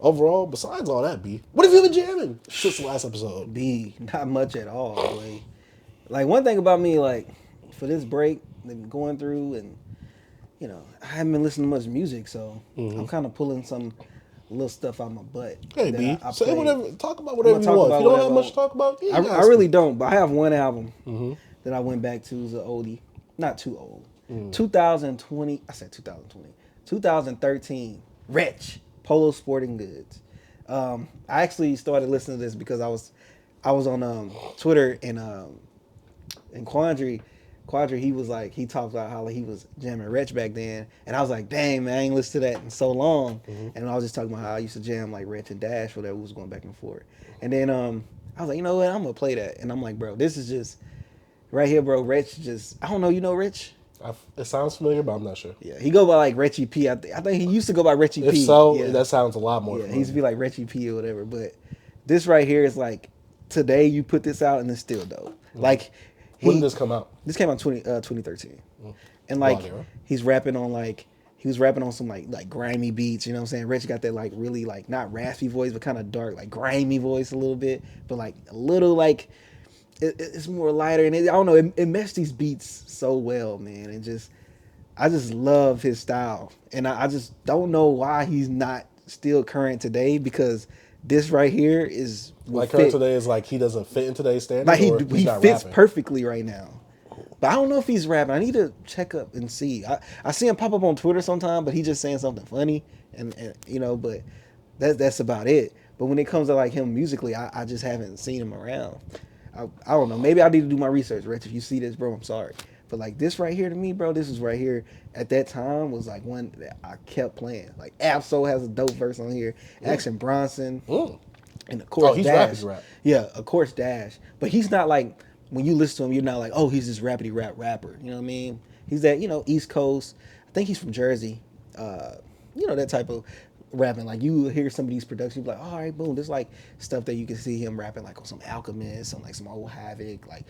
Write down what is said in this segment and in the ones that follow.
Overall, besides all that, B, what have you been jamming since the last episode? B, not much at all. Like one thing about me, like for this break, been going through, and I haven't been listening to much music, so I'm kind of pulling some little stuff out my butt. Hey, that B, I say played. whatever, talk about I'm whatever gonna you talk want. If about you don't whatever. have much to talk about, yeah, I really don't, but I have one album that I went back to. Is an oldie, not too old. 2020. I said 2020. 2013. Retch, Polo Sporting Goods. I actually started listening to this because I was on Twitter and Quandry, he was like, he talked about how like, he was jamming Retch back then, and I was like, dang man, I ain't listened to that in so long. And I was just talking about how I used to jam like Retch and Dash, whatever, we was going back and forth. And then I was like, you know what, I'm gonna play that, and I'm like, bro, this is just right here, bro. Retch just, I don't know, Retch? It sounds familiar, but I'm not sure. Yeah, he go by like Retchy P. I think he used to go by Retchy If P. so, Yeah, that sounds a lot more yeah, he familiar. used to be like Retchy P or whatever. But this right here is like today you put this out and it's still dope. Like When did this come out? This came out 2013. And Long like era. he's rapping on like he was rapping on some like grimy beats, you know what I'm saying? Rich got that like really like not raspy voice but kind of dark like grimy voice a little bit, but like a little like it's more lighter and I don't know, it meshed these beats so well, man. And just I just love his style, and I just don't know why he's not still current today because this right here is Like current today is like he doesn't fit in today's standard, like or he he's not fits rapping? perfectly right now. But I don't know if he's rapping. I need to check up and see. I see him pop up on Twitter sometime, but he's just saying something funny, and but that's about it. But when it comes to like him musically, I just haven't seen him around. I don't know. Maybe I need to do my research, Rich. If you see this, bro, I'm sorry. But like this right here to me, bro, this is right here at that time was like one that I kept playing. Like Absol has a dope verse on here. Action Bronson. And of course he's Dash. rappity rap. Yeah, of course Dash. But he's not like when you listen to him, you're not like, oh, he's this rappity rap rapper. You know what I mean? He's that, East Coast. I think he's from Jersey. That type of rapping. Like you hear some of these productions, you be like, all right, boom. There's like stuff that you can see him rapping like on some Alchemist, on like some old Havoc, like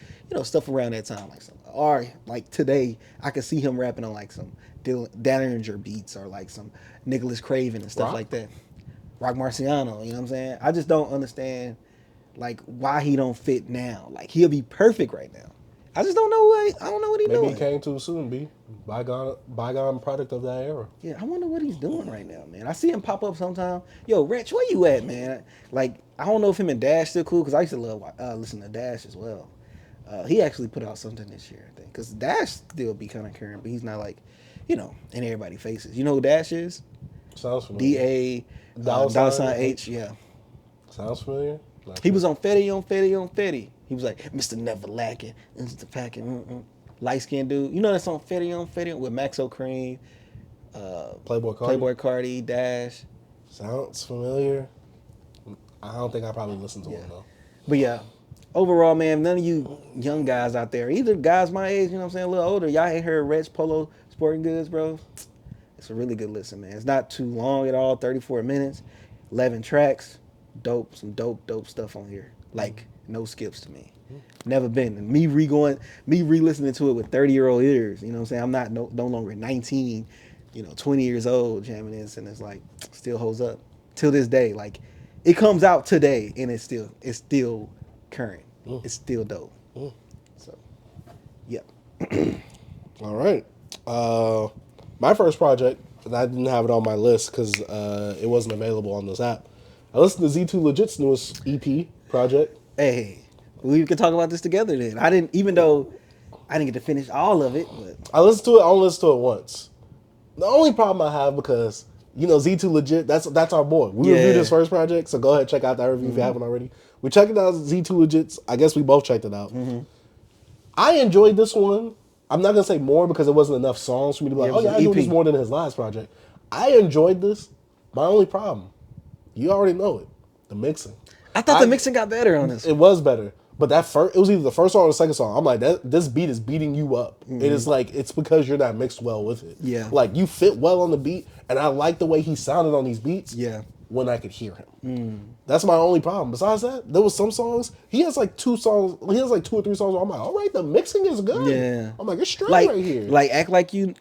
stuff around that time. Like some, or like today, I could see him rapping on like some Daninger beats or like some Nicholas Craven and stuff like that. Rock Marciano, you know what I'm saying? I just don't understand like why he don't fit now. Like he'll be perfect right now. I just don't know I don't know what he's Maybe doing. he came too soon, B. Bygone product of that era. Yeah, I wonder what he's doing right now, man. I see him pop up sometime. Yo, Retch, where you at, man? Like, I don't know if him and Dash still cool, because I used to love listen to Dash as well. He actually put out something this year, I think. Because Dash still be kind of current, but he's not like, in everybody's faces. You know who Dash is? Sounds familiar. D.A. $, H, yeah. Sounds familiar. He was on Fetty on Fetty on Fetty. He was like, Mr. Never Lacking, Mr. Packing, light skinned dude. You know that song Fetty on Fetty with Maxo Cream, Playboy Cardi, Dash. Sounds familiar. I don't think I probably listened to him though. But yeah, overall, man, none of you young guys out there, either guys my age, a little older, y'all ain't heard Retch Polo Sporting Goods, bro. It's a really good listen, man. It's not too long at all, 34 minutes, 11 tracks, some dope stuff on here. Like, no skips to me. Never been. And me re-listening to it with 30-year-old ears, I'm not no longer 19, 20 years old jamming this, and it's like, still holds up. Till this day, like, it comes out today, and it's still current. It's still dope. So, yep. All right. My first project, and I didn't have it on my list because it wasn't available on this app. I listened to Z2Legitt's newest EP project. Hey, we could talk about this together then. Even though I didn't get to finish all of it, but I listened to it. I only listened to it once. The only problem I have because Z2Legitt, that's our boy. We reviewed his first project, so go ahead and check out that review if you haven't already. We checked it out. Z2Legitt's. I guess we both checked it out. I enjoyed this one. I'm not gonna say more because it wasn't enough songs for me to be like, oh yeah, I enjoyed this more than his last project. I enjoyed this. My only problem, you already know it, the mixing. I thought the mixing got better on this. It was better. But it was either the first song or the second song. I'm like, this beat is beating you up. It is like, it's because you're not mixed well with it. Yeah. Like, you fit well on the beat, and I like the way he sounded on these beats. Yeah. when I could hear him. That's my only problem. Besides that, there was some songs. He has like 2 songs. He has like 2 or 3 songs where I'm like, all right, the mixing is good. Yeah. I'm like, it's straight Like, right here. like act like you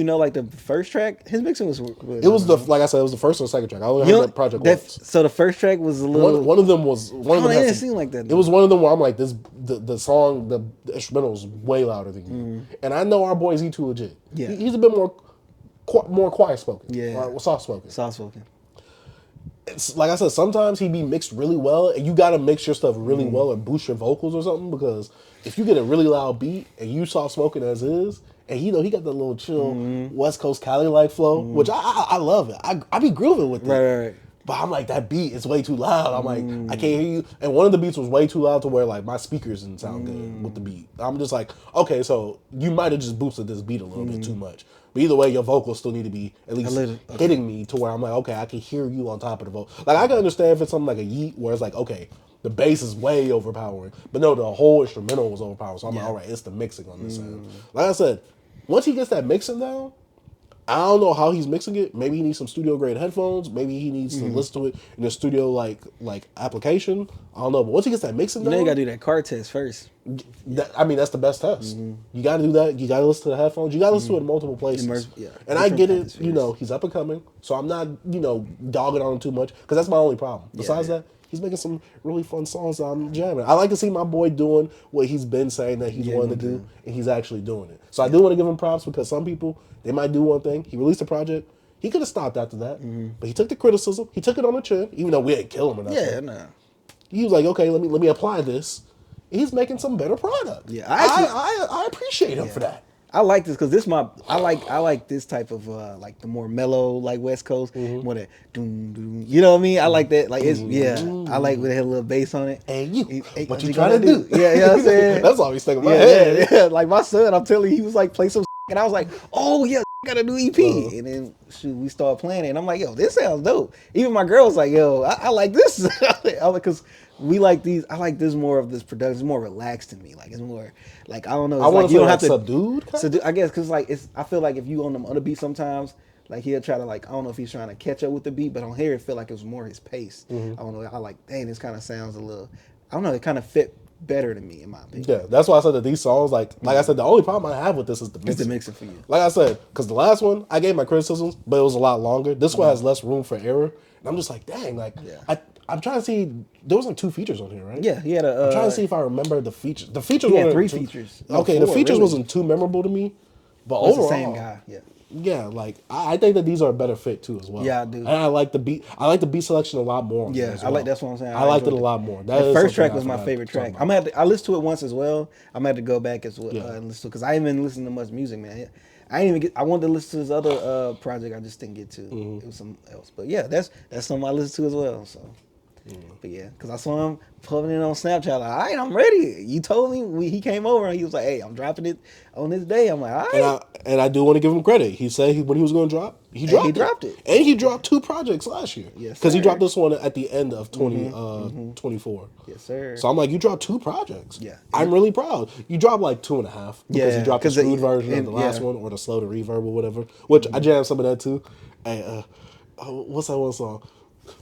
know, like the first track. His mixing was. It was like I said, it was the first or second track. I only heard that project once. So the first track was a little. One of them was one of them. It didn't had seem like that. It was one of them where I'm like, the song, the instrumental is way louder than you. And I know our boy Z2Legitt. Yeah. He's a bit more quiet spoken. Yeah. Or soft spoken. Soft spoken. It's like I said, sometimes he be mixed really well, and you gotta mix your stuff really well and boost your vocals or something, because if you get a really loud beat and you soft spoken as is, and he got that little chill West Coast Cali like flow, which I love it. I be grooving with it. Right. But I'm like, that beat is way too loud. I'm like, I can't hear you. And one of the beats was way too loud to where like my speakers didn't sound good with the beat. I'm just like, okay, so you might have just boosted this beat a little bit too much. But either way, your vocals still need to be at least hitting me to where I'm like, okay, I can hear you on top of the vocal. Like, I can understand if it's something like a Yeet where it's like, okay, the bass is way overpowering. But no, the whole instrumental was overpowering. So I'm like, all right, it's the mixing on this end. Like I said, once he gets that mixing down, I don't know how he's mixing it. Maybe he needs some studio grade headphones. Maybe he needs to listen to it in a studio like application. I don't know. But once he gets that mixing down, You gotta do that car test first. that's the best test. You gotta do that. You gotta listen to the headphones. You gotta listen to it in multiple places. And I get it. You know, he's up and coming, so I'm not dogging on him too much, because that's my only problem. Besides that, he's making some really fun songs that I'm jamming. I like to see my boy doing what he's been saying that he's wanting to do, and he's actually doing it. So I do want to give him props, because some people, they might do one thing. He released a project. He could have stopped after that, but he took the criticism. He took it on the chin, even though we ain't kill him or nothing. Yeah, nah. He was like, okay, let me apply this. He's making some better product. Yeah, I appreciate him for that. I like this because I like this type of like the more mellow, like West Coast, more that doom doom. You know what I mean? I like that. Like it's I like when it had a little bass on it. Hey, what you gonna trying to do? Yeah, you know what I'm saying? That's always sticking in my head. Yeah. Like my son, I'm telling you, he was like play some, and I was like, oh yeah, got a new EP, and then shoot, we started playing it, and I'm like, yo, this sounds dope. Even my girl was like, yo, I like this, because we like these. I like this more of this production. It's more relaxed to me. Like it's more like I don't know. It's I want like to you don't like have to subdued. I guess because like I feel like if you on them other beats sometimes, like he'll try to like I don't know if he's trying to catch up with the beat, but on here it feel like it was more his pace. I don't know. I like dang, this kind of sounds a little. I don't know. It kind of fit better to me in my opinion. Yeah, that's why I said that these songs, like I said, the only problem I have with this is the mixing. It's the mixing for you. Like I said, because the last one I gave my criticisms, but it was a lot longer. This one has less room for error, and I'm just like, dang, like I'm trying to see. There was like 2 features on here, right? Yeah, he had a. I'm trying to see if I remember the features. The features he had were 3 features. Okay, 4, the features really. wasn't too memorable to me, but It's overall, the same guy. Yeah. Yeah, like I think that these are a better fit too as well. Yeah, I do. And I like the beat. I like the beat selection a lot more. Yeah, I like. That's what I'm saying. I liked it a lot more. The first track was my favorite track. I listened to it once as well. I'm gonna have to go back as well and listen to it because I ain't been listening to much music, man. I ain't even get. I wanted to listen to this other project. I just didn't get to. It was something else. But yeah, that's something I listened to as well. So. But yeah, because I saw him putting it on Snapchat. Like, all right, I'm ready. You told me he came over and he was like, "Hey, I'm dropping it on this day." I'm like, all right. And I do want to give him credit. He said when he was going to drop, he dropped it. And he dropped 2 projects last year. Yes, because he dropped this one at the end of 2024. Yes, sir. So I'm like, you dropped 2 projects. Yeah, I'm really proud. You dropped like 2.5 because you dropped the smooth version of the last one or the slow to reverb or whatever. Which I jammed some of that too. Hey, what's that one song?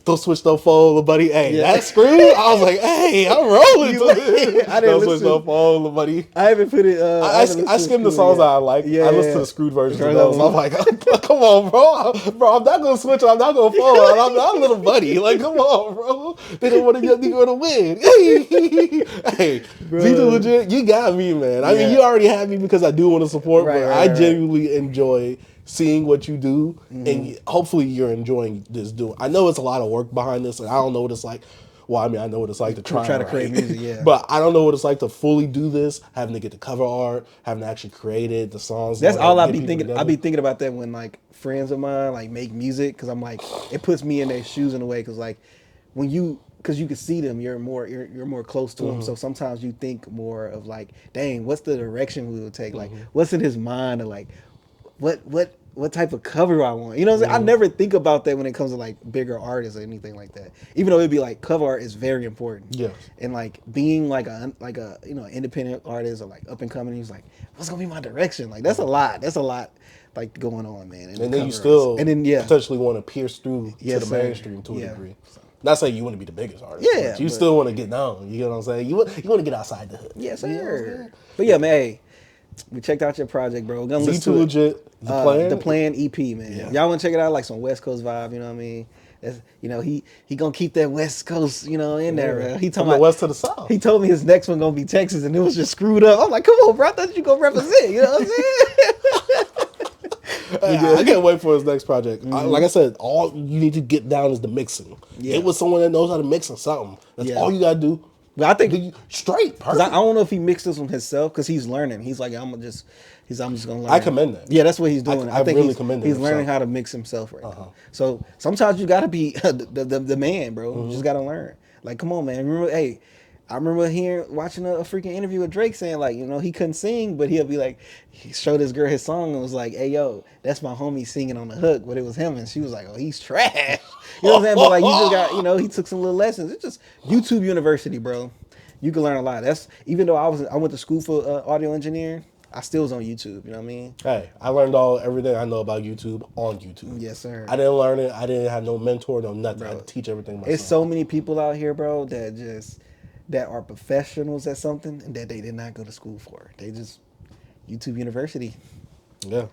Don't switch, don't fold, buddy. Hey, that screw. I was like, hey, I'm rolling to it. I didn't don't switch, don't fold, buddy. I haven't put it. I skimmed the songs that I like. I listened to the screwed versions of those. I'm like, come on, bro. I'm not gonna switch. I'm not gonna fold. I'm not a little buddy. Like, come on, bro. They don't want to get me to win. Hey, Z2Legitt, you got me, man. I mean, you already have me because I do want to support, but I genuinely enjoy seeing what you do, and hopefully you're enjoying this doing. I know it's a lot of work behind this, and I don't know what it's like. Well, I mean, I know what it's like to try to create music, yeah. But I don't know what it's like to fully do this, having to get the cover art, having to actually create it, the songs. That's all I be thinking. I be thinking about that when like friends of mine like make music, because I'm like, it puts me in their shoes in a way, because like because you can see them, you're more close to them. So sometimes you think more of like, dang, what's the direction we would take? Like, what's in his mind, or like, what type of cover I want? You know what I'm saying? I never think about that when it comes to like bigger artists or anything like that. Even though it'd be like cover art is very important. Yeah. And like being like a independent artist or like up and coming, he's like, what's gonna be my direction? Like that's a lot. That's a lot. like going on, man. And then you still and then potentially want to pierce through to the mainstream to a degree. Not saying you want to be the biggest artist, but you still want to get known. You know what I'm saying? You want to get outside the hood. Yes, sir. You know but yeah, man, hey, we checked out your project, bro. We're gonna listen to Z2Legitt, the plan EP, man. Yeah. Y'all want to check it out, like some West Coast vibe. You know what I mean? That's, you know, he gonna keep that West Coast, you know, in there. Bro. He from the west to the south. He told me his next one gonna be Texas, and it was just screwed up. I'm like, come on, bro. I thought you gonna represent. You know what I'm saying? I can't wait for his next project. Like I said, all you need to get down is the mixing. Yeah. It was someone that knows how to mix or something. That's all you gotta do. But I think straight. Perfect. I don't know if he mixed this one himself because he's learning. He's like, I'm just gonna learn. I commend that. Yeah, that's what he's doing. I think really commend he's learning how to mix himself right now. So sometimes you gotta be the man, bro. You just gotta learn. Like, come on, man. I remember watching a freaking interview with Drake saying, like, you know, he couldn't sing, but he'll be like, he showed this girl his song and was like, hey, yo, that's my homie singing on the hook, but it was him. And she was like, oh, he's trash. You know what I'm saying? But like, he just got, you know, he took some little lessons. It's just YouTube University, bro. You can learn a lot. That's, even though I went to school for audio engineering, I still was on YouTube. You know what I mean? Hey, I learned everything I know about YouTube on YouTube. Yes, sir. I didn't learn it. I didn't have no mentor, no nothing. Bro, I had to teach everything myself. It's so many people out here, bro, that are professionals at something and that they did not go to school for. They just YouTube University. Yeah.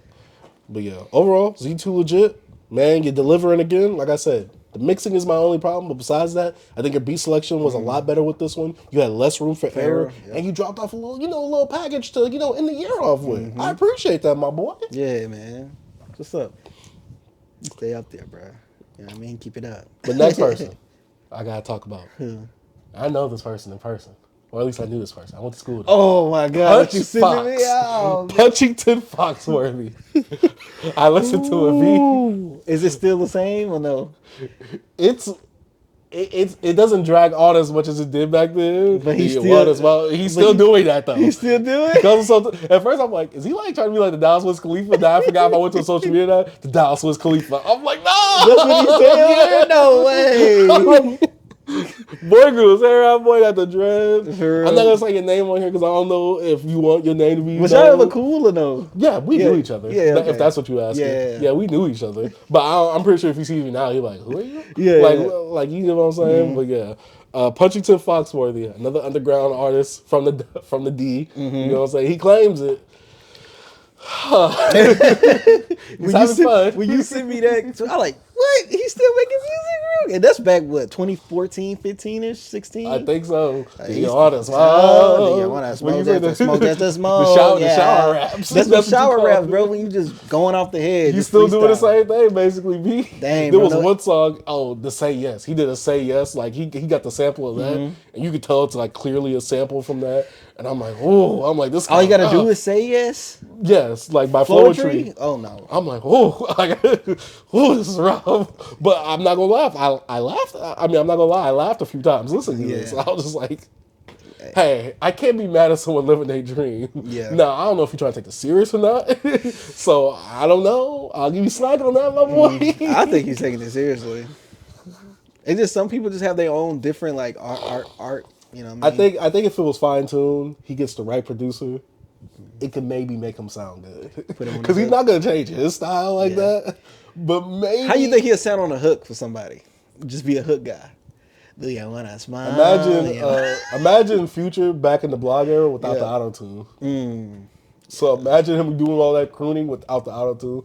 But yeah, overall, Z2Legitt, man, you're delivering again. Like I said, the mixing is my only problem. But besides that, I think your beat selection was a lot better with this one. You had less room for error. And you dropped off a little package to, end the year off with. I appreciate that, my boy. Yeah, man. What's up? Stay up there, bro. You know what I mean? Keep it up. The next person I got to talk about. Who? I know this person in person. Or at least I knew this person. I went to school with him. Oh, my God. You sending me out? Punchingtin Foxworthy. I listened to a V. Is it still the same or no? It doesn't drag on as much as it did back then. But he's still doing that, though. He's still doing it? At first, I'm like, is he like trying to be like the Dallas Wiz Khalifa? Now I forgot if I went to a social media now. The Dallas Wiz Khalifa. I'm like, no! That's what he said? No way! Boy grew his hair out. Boy got the dreads. I'm not gonna say your name on here because I don't know if you want your name to be. Was y'all ever cool or no? Yeah, we knew each other. Yeah, okay. If that's what you asking. Yeah, we knew each other. But I'm pretty sure if he sees me now, he's like, "Who are you?" Yeah, like you know what I'm saying. But yeah, Punchingtin Foxworthy, another underground artist from the D. You know what I'm saying. He claims it. He's having fun. When you sent me that, I like, what? He's still making music, bro? And that's back, what, 2014, 15-ish, 16? I think so. You want to smoke? That's the smoke. The shower raps. That's the shower raps, bro, when you just going off the head. You still doing the same thing, basically, B. Dang, there was one song, the Say Yes. He did a Say Yes. Like, he got the sample of that, and you could tell it's, like, clearly a sample from that. And I'm like, oh, this. All you gotta do is say yes. Yes, like by Flowetry. Oh no. I'm like, this is rough. But I'm not gonna laugh. I laughed. I mean, I'm not gonna lie. I laughed a few times listening to this. I was just like, hey, I can't be mad at someone living their dream. Yeah. Now I don't know if you're trying to take this serious or not. So I don't know. I'll give you slack on that, my boy. I think he's taking it seriously. It's just some people just have their own different like art. You know what I mean? I think if it was fine tuned, he gets the right producer, it could maybe make him sound good. Because he's not gonna change his style like that. But maybe. How you think he'll sound on a hook for somebody? Just be a hook guy. Do you wanna smile? Imagine Future back in the blog era without the auto tune. So imagine him doing all that crooning without the auto tune.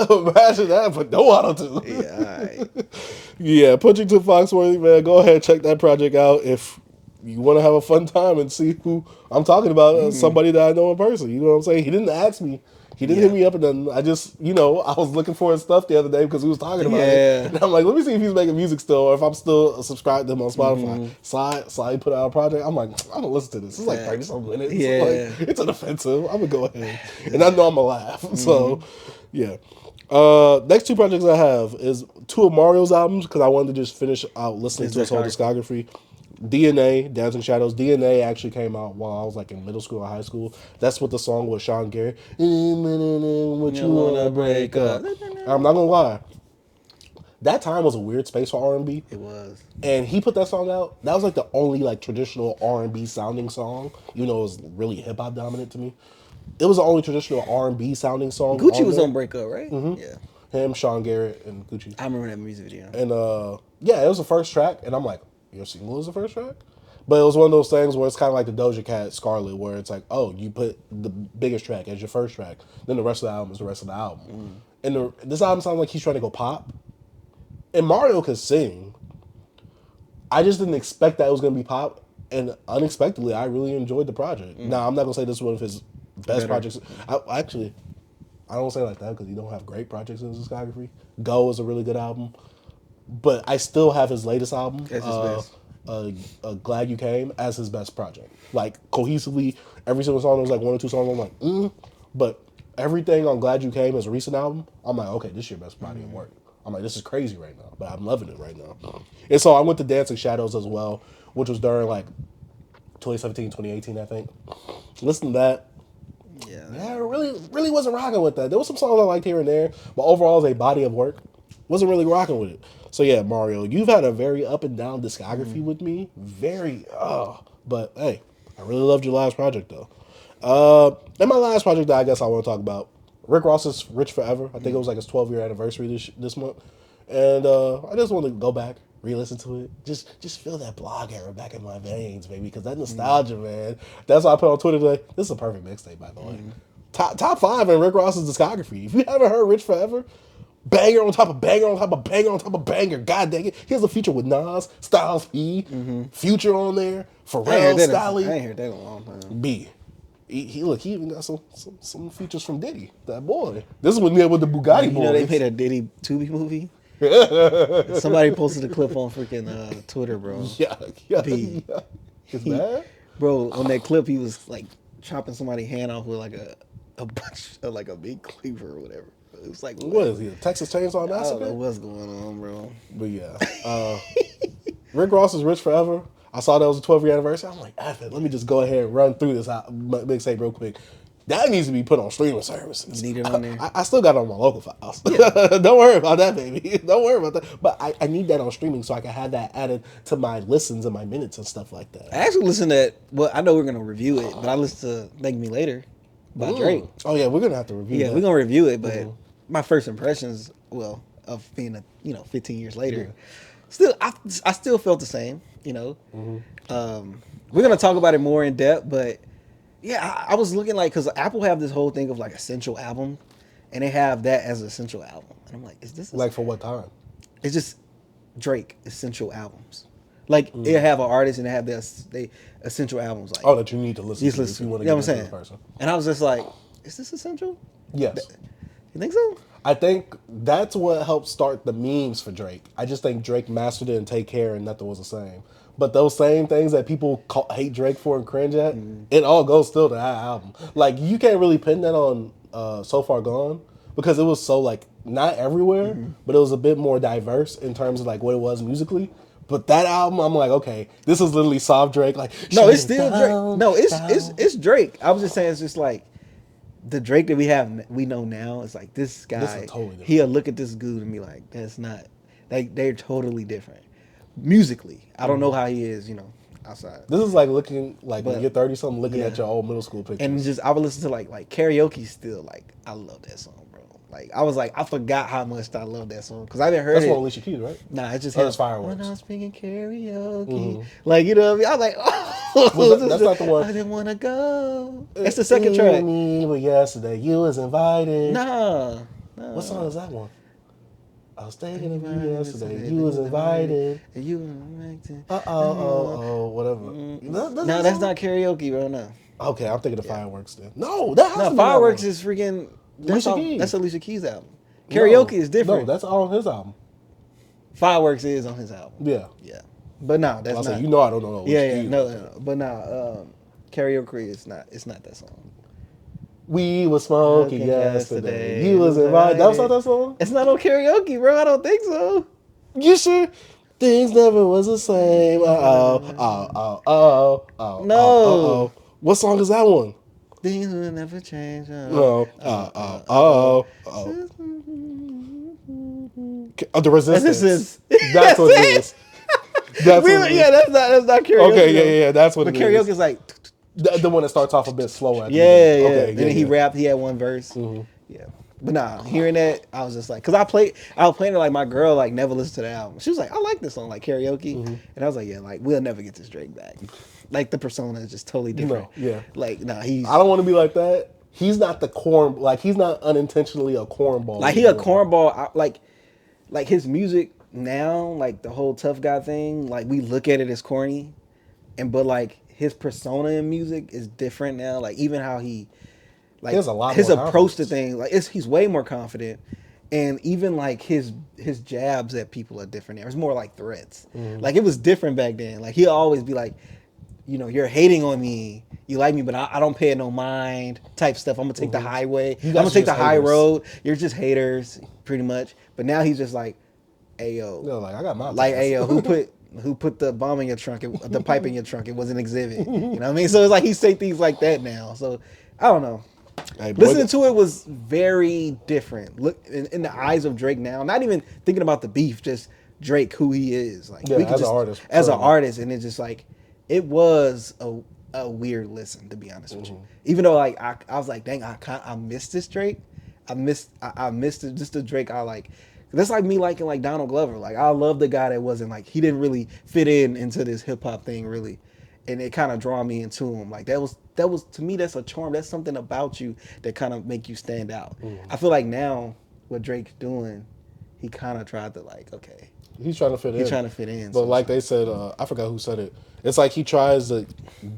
Imagine that, but no auto tune. Yeah, all right. Yeah, Punchingtin Foxworthy, man. Go ahead, check that project out if you want to have a fun time and see who I'm talking about. Somebody that I know in person. You know what I'm saying? He didn't ask me. He didn't hit me up, and then I just, I was looking for his stuff the other day because he was talking about it. And I'm like, let me see if he's making music still, or if I'm still subscribed to him on Spotify. Sly put out a project. I'm like, I'm gonna listen to this. It's like 30-something minutes. Yeah. Like, it's inoffensive. I'm gonna go ahead, and I know I'm gonna laugh. So, yeah. Next two projects I have is two of Mario's albums because I wanted to just finish out listening to his whole discography. D.N.A, Dancing Shadows. D.N.A actually came out while I was like in middle school or high school. That's what the song was, Sean Gary. What you wanna break up? I'm not gonna lie. that time was a weird space for R&B. It was. And he put that song out. That was like the only like traditional R&B sounding song. You know, it was really hip hop dominant to me. It was the only traditional R&B sounding song. Gucci was on Break Up, right? Mm-hmm. Yeah. Him, Sean Garrett, and Gucci. I remember that music video. And yeah, it was the first track, and I'm like, your single was the first track? But it was one of those things where it's kind of like the Doja Cat Scarlet, where it's like, oh, you put the biggest track as your first track, then the rest of the album is the rest of the album. And this album sounds like he's trying to go pop. And Mario could sing. I just didn't expect that it was going to be pop, and unexpectedly, I really enjoyed the project. Now, I'm not going to say this is one of his best projects. I don't say it like that because he don't have great projects in his discography. Go is a really good album. But I still have his latest album, That's his best. Glad You Came, as his best project. Like, cohesively, every single song, there was like one or two songs I'm like, But everything on Glad You Came, his recent album, I'm like, okay, this is your best body of work. I'm like, this is crazy right now, but I'm loving it right now. And so I went to Dancing Shadows as well, which was during like 2017, 2018, I think. Listen to that. Yeah, I really wasn't rocking with that. There was some songs I liked here and there, but overall, as a body of work, wasn't really rocking with it. So yeah, Mario, you've had a very up and down discography with me. But hey, I really loved your last project though. And my last project that I guess I want to talk about, Rick Ross's Rich Forever. I think it was like his 12-year anniversary this month. And I just want to go back, re-listen to it. Just feel that blog era back in my veins, baby, because that nostalgia, man. That's why I put on Twitter today. This is a perfect mixtape, by the way. Top 5 in Rick Ross's discography. If you haven't heard Rich Forever, banger on top of banger on top of banger on top of banger. God dang it. Here's a feature with Nas, Styles P, Future on there, Pharrell, Styles. I ain't heard that in a long time. B. He even got some features from Diddy. That boy. This is when they with the Bugatti boys. You know they made a Diddy Tubi movie? Somebody posted a clip on freaking Twitter, bro. Yeah. Is that? Bro, on that clip, he was like chopping somebody's hand off with like a bunch of like a big cleaver or whatever. It was like, what is he? A Texas Chainsaw Massacre? I don't know what's going on, bro. But yeah, Rick Ross is Rich Forever. I saw that was a 12-year anniversary. I'm like, F it. Let me just go ahead and run through this mixtape real quick. That needs to be put on streaming services. You need it on there? I still got it on my local files. Yeah. Don't worry about that, baby. Don't worry about that. But I need that on streaming so I can have that added to my listens and my minutes and stuff like that. I actually listened to, well, I know we're going to review it, but I listened to Thank Me Later by Drake. Oh, yeah, we're going to have to review it. Yeah, we're going to review it, but my first impressions, well, of being 15 years later, still, I still felt the same, We're going to talk about it more in depth, but yeah, I was looking like, because Apple have this whole thing of like essential album, and they have that as an essential album. And I'm like, is this like for what time? It's just Drake essential albums. Like they have an artist and they have they essential albums. Like, that you need to listen to if you want to get into the person. And I was just like, is this essential? Yes. You think so? I think that's what helped start the memes for Drake. I just think Drake mastered it and Take Care and nothing was the same. But those same things that people hate Drake for and cringe at, it all goes still to that album. Like, you can't really pin that on So Far Gone because it was so, like, not everywhere, but it was a bit more diverse in terms of, like, what it was musically. But that album, I'm like, okay, this is literally soft Drake. Like, no, it's still Drake. No, it's Drake. I was just saying, it's just like the Drake that we know now. It's like this guy. This is totally different. He'll look at this dude and be like, that's not. Like, they're totally different musically. I don't know how he is, outside. This is like looking like when you're 30 something, looking at your old middle school pictures. And I would listen to like karaoke still. Like, I love that song, bro. Like, I was like, I forgot how much I love that song because I didn't heard it. That's one Alicia Keys, right? Nah, it just has Fireworks. When I was speaking karaoke, like, you know what I mean? I was like, that's not the one. I didn't want to go. It's the second track. But yesterday you was invited. Nah. What song is that one? I was thinking of you yesterday. You was invited. And you were acting. Whatever. No, that's not karaoke, bro. No. Okay, I'm thinking of Fireworks then. No, that has to be Fireworks is freaking. That's Alicia Keys' album. Karaoke is different. No, that's on his album. Fireworks is on his album. Yeah. But no, that's not. I don't know. No. But no, karaoke is not. It's not that song. We was smoking yesterday. You was invited. That was not that song? It's not on karaoke, bro. I don't think so. You sure? Things never was the same. No. What song is that one? Things will never change. The Resistance. Resistance. That's what it is. That's what it is. Yeah, that's not karaoke. Okay, yeah, that's what but it karaoke is. is like The one that starts off a bit slower. At the yeah. beginning. Okay, And then he rapped. He had one verse. Yeah. But nah, hearing that, I was just like, cause I was playing it like my girl like never listened to the album. She was like, I like this song, like karaoke, and I was like, yeah, like we'll never get this Drake back. Like the persona is just totally different. No, yeah. Like nah, I don't want to be like that. He's not the corn. Like he's not unintentionally a cornball. like he a cornball. Like his music now, like the whole tough guy thing. Like we look at it as corny, but like his persona in music is different now. Like even how he. Like has a lot his more approach to confidence. things, like he's way more confident, and even like his jabs at people are different now. It's more like threats. Like it was different back then. Like he'll always be like, you're hating on me. You like me, but I don't pay it no mind. Type stuff. I'm gonna take the highway. I'm gonna take the high road. You're just haters, pretty much. But now he's just like, ayo. No, like I got my like ayo. Who put the bomb in your trunk? The pipe in your trunk? It was an exhibit. You know what I mean? So it's like he say things like that now. So I don't know. Hey, Listening to it was very different. Look in the eyes of Drake now. Not even thinking about the beef, just Drake, who he is. Like we could as just, an artist, as an artist, and it's just like it was a weird listen, to be honest with you. Even though like I was like, dang, I missed this Drake. I missed it. Just the Drake I like. That's like me liking like Donald Glover. Like I love the guy that wasn't like he didn't really fit into this hip hop thing really. And it kind of draw me into him. Like that was to me, that's a charm. That's something about you that kind of make you stand out. I feel like now what Drake's doing, he kind of tried to like, okay, he's trying to fit in. He's trying to fit in. But like they said, I forgot who said it. It's like he tries to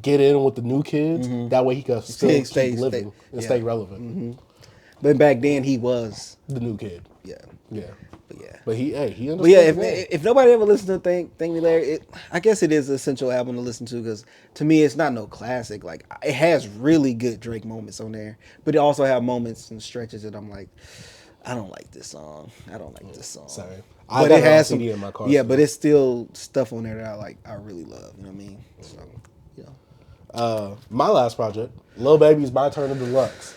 get in with the new kids. That way he can still keep living and stay relevant. But back then he was the new kid. Yeah. Yeah. But yeah. But he understands. But yeah, if nobody ever listened to Thank Me Larry, I guess it is an essential album to listen to because to me it's not no classic. Like it has really good Drake moments on there, but it also have moments and stretches that I'm like, I don't like this song. I don't like this song. Sorry, but it has some. CD in my car. Yeah, but it's still stuff on there that I like. I really love. You know what I mean? So, yeah. My last project, Lil Baby's My Turn to Deluxe.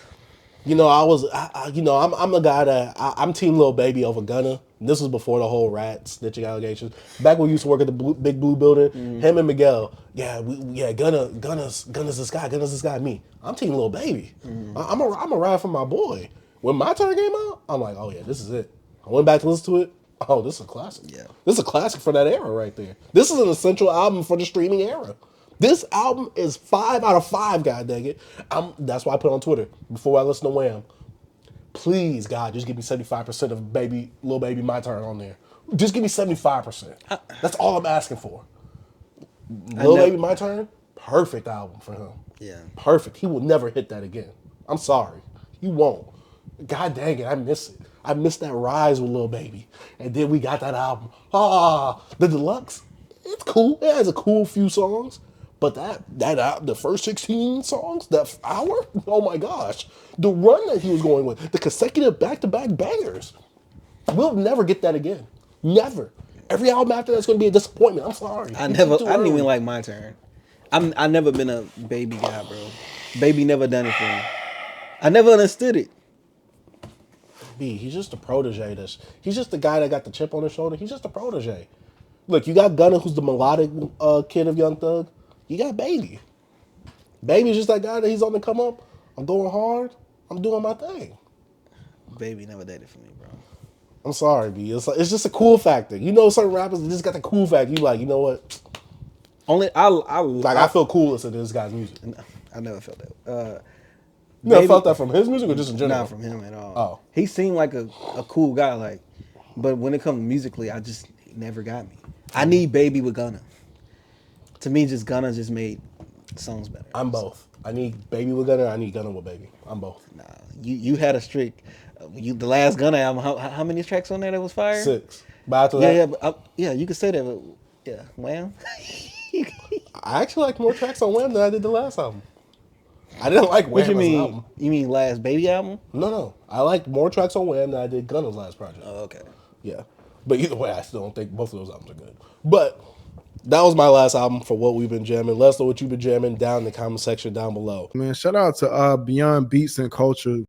You know, I'm the guy that I'm Team Lil Baby over Gunna. This was before the whole rat snitching allegations. Back when we used to work at the Big Blue Building, him and Miguel, Gunna's this guy, Gunna's this guy. Me, I'm Team Lil Baby. I'm a ride for my boy. When My Turn came out, I'm like, oh yeah, this is it. I went back to listen to it. Oh, this is a classic. Yeah, this is a classic for that era right there. This is an essential album for the streaming era. This album is 5 out of 5, god dang it. That's why I put on Twitter before I listen to Wham. Please, God, just give me 75% of Lil Baby My Turn on there. Just give me 75%. That's all I'm asking for. Lil Baby My Turn, perfect album for him. Yeah. Perfect. He will never hit that again. I'm sorry. He won't. God dang it, I miss it. I miss that rise with Lil Baby. And then we got that album. The Deluxe. It's cool. It has a cool few songs. But the first 16 songs, that hour, oh my gosh. The run that he was going with, the consecutive back-to-back bangers. We'll never get that again. Never. Every album after that's going to be a disappointment. I'm sorry. I didn't even like My Turn. I never been a Baby guy, bro. Baby never done it for me. I never understood it. He's just a protege. He's just the guy that got the chip on his shoulder. He's just a protege. Look, you got Gunna, who's the melodic kid of Young Thug. You got Baby. Baby's just that guy that he's on the come up. I'm going hard. I'm doing my thing. Baby never did it for me, bro. I'm sorry, B. It's just a cool factor. You know, certain rappers that just got the cool factor. You like, you know what? I feel cool listening to this guy's music. I never felt that. You never felt that from his music or just in general? Not from him at all. Oh. He seemed like a cool guy, like, but when it comes musically, he never got me. I need Baby with Gunna. To me, Gunna just made songs better. I'm both. I need Baby with Gunna. I need Gunna with Baby. I'm both. Nah, you had a streak. The last Gunna album. How many tracks on there that was fire? 6. But after that, you could say that. But yeah, Wham. I actually like more tracks on Wham than I did the last album. I didn't like Wham. What you mean? As an album. You mean last Baby album? No. I like more tracks on Wham than I did Gunna's last project. Oh, okay. Yeah, but either way, I still don't think both of those albums are good. But that was my last album for what we've been jamming. Let us know what you've been jamming down in the comment section down below. Man, shout out to Beyond Beats and Culture.